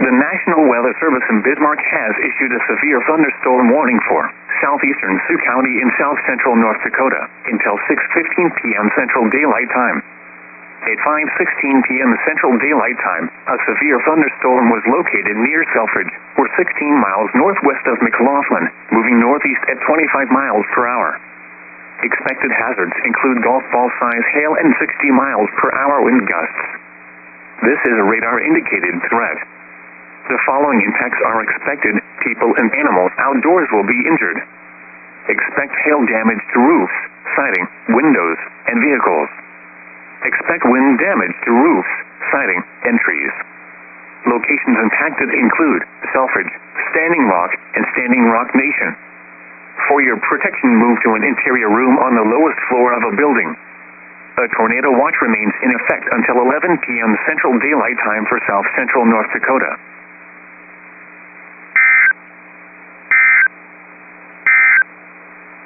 The National Weather Service in Bismarck has issued a severe thunderstorm warning for southeastern Sioux County in south-central North Dakota until 6:15 p.m. Central Daylight Time. At 5:16 p.m. Central Daylight Time, a severe thunderstorm was located near Selfridge, or 16 miles northwest of McLaughlin, moving northeast at 25 miles per hour. Expected hazards include golf ball-size hail and 60 miles per hour wind gusts. This is a radar-indicated threat. The following impacts are expected. People and animals outdoors will be injured. Expect hail damage to roofs, siding, windows, and vehicles. Expect wind damage to roofs, siding, and trees. Locations impacted include Selfridge, Standing Rock, and Standing Rock Nation. For your protection, move to an interior room on the lowest floor of a building. A tornado watch remains in effect until 11 p.m. Central Daylight Time for south-central North Dakota.